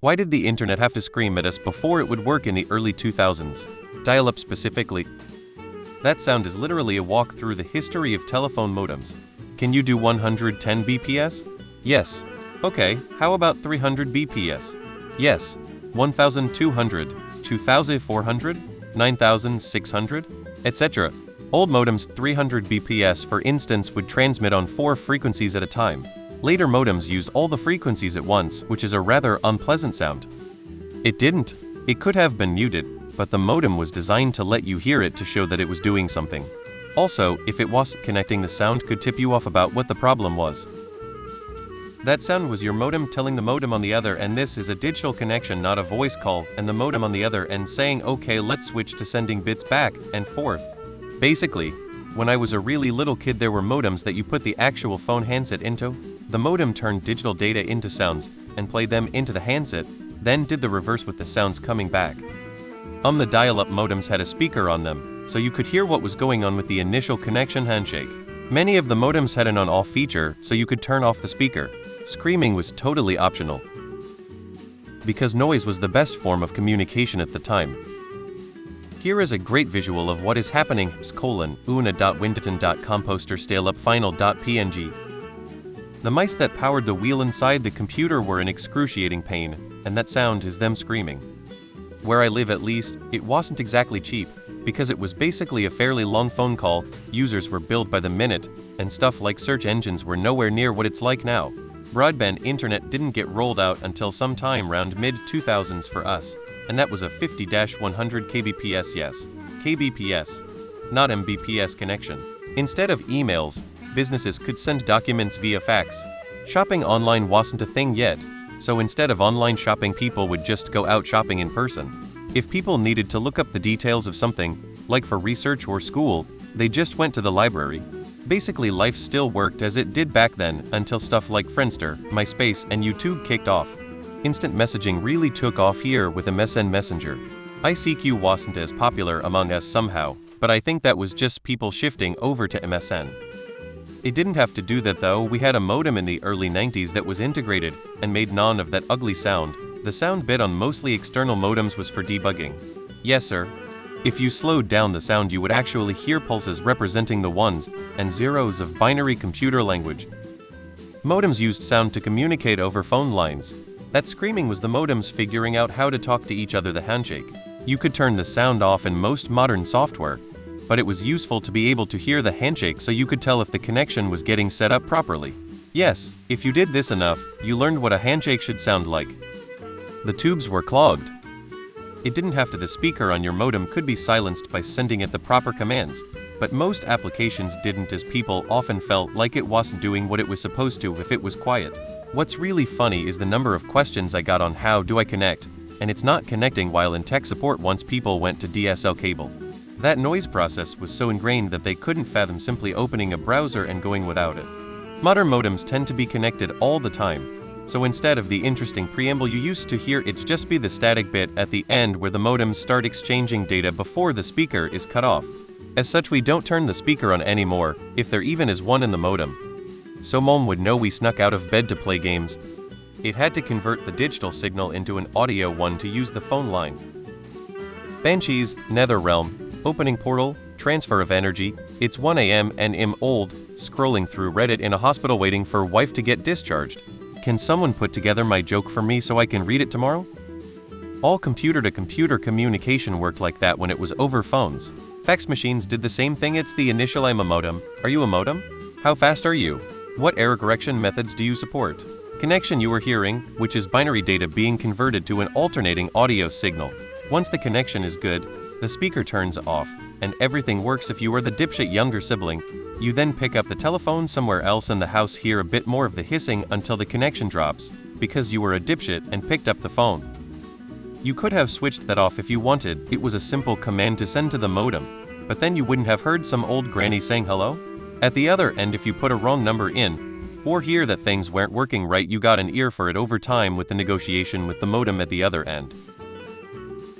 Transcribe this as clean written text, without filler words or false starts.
Why did the internet have to scream at us before it would work in the early 2000s? Dial-up specifically. That sound is literally a walk through the history of telephone modems. Can you do 110 bps? Yes. Okay, how about 300 bps? Yes. 1200, 2400, 9600, etc. Old modems 300 bps for instance would transmit on 4 frequencies at a time. Later modems used all the frequencies at once, which is a rather unpleasant sound. It didn't. It could have been muted, but the modem was designed to let you hear it to show that it was doing something. Also, if it wasn't connecting, the sound could tip you off about what the problem was. That sound was your modem telling the modem on the other end this is a digital connection, not a voice call, and the modem on the other end saying okay, let's switch to sending bits back and forth. Basically, when I was a really little kid there were modems that you put the actual phone handset into. The modem turned digital data into sounds and played them into the handset, then did the reverse with the sounds coming back. The dial-up modems had a speaker on them, so you could hear what was going on with the initial connection handshake. Many of the modems had an on-off feature, so you could turn off the speaker. Screaming was totally optional, because noise was the best form of communication at the time. Here is a great visual of what is happening. una.windoton.composter.stale-up-final.png. The mice that powered the wheel inside the computer were in excruciating pain, and that sound is them screaming. Where I live at least, it wasn't exactly cheap, because it was basically a fairly long phone call, users were billed by the minute, and stuff like search engines were nowhere near what it's like now. Broadband internet didn't get rolled out until sometime around mid-2000s for us, and that was a 50-100 kbps, yes, kbps, not mbps connection. Instead of emails, businesses could send documents via fax. Shopping online wasn't a thing yet, so instead of online shopping people would just go out shopping in person. If people needed to look up the details of something, like for research or school, they just went to the library. Basically life still worked as it did back then until stuff like Friendster, MySpace, and YouTube kicked off. Instant messaging really took off here with MSN Messenger. ICQ wasn't as popular among us somehow, but I think that was just people shifting over to MSN. It didn't have to do that though. We had a modem in the early 90s that was integrated and made none of that ugly sound. The sound bit on mostly external modems was for debugging. Yes sir. If you slowed down the sound you would actually hear pulses representing the ones and zeros of binary computer language. Modems used sound to communicate over phone lines. That screaming was the modems figuring out how to talk to each other, the handshake. You could turn the sound off in most modern software, but it was useful to be able to hear the handshake so you could tell if the connection was getting set up properly. Yes, if you did this enough, you learned what a handshake should sound like. The tubes were clogged. It didn't have to. The speaker on your modem could be silenced by sending it the proper commands, but most applications didn't, as people often felt like it wasn't doing what it was supposed to if it was quiet. What's really funny is the number of questions I got on how do I connect, and it's not connecting while in tech support once people went to DSL cable. That noise process was so ingrained that they couldn't fathom simply opening a browser and going without it. Modern modems tend to be connected all the time, so instead of the interesting preamble you used to hear, it just be the static bit at the end where the modems start exchanging data before the speaker is cut off. As such, we don't turn the speaker on anymore, if there even is one in the modem. So Mom would know we snuck out of bed to play games. It had to convert the digital signal into an audio one to use the phone line. Banshees, Netherrealm, opening portal, transfer of energy. It's 1 a.m. and I'm old, scrolling through Reddit in a hospital waiting for wife to get discharged. Can someone put together my joke for me so I can read it tomorrow? All computer-to-computer communication worked like that when it was over phones. Fax machines did the same thing. It's the initial I'm a modem. Are you a modem? How fast are you? What error correction methods do you support? Connection you were hearing, which is binary data being converted to an alternating audio signal. Once the connection is good, the speaker turns off, and everything works. If you were the dipshit younger sibling, you then pick up the telephone somewhere else in the house, hear a bit more of the hissing until the connection drops, because you were a dipshit and picked up the phone. You could have switched that off if you wanted. It was a simple command to send to the modem, but then you wouldn't have heard some old granny saying hello? At the other end, if you put a wrong number in, or hear that things weren't working right, you got an ear for it over time with the negotiation with the modem at the other end.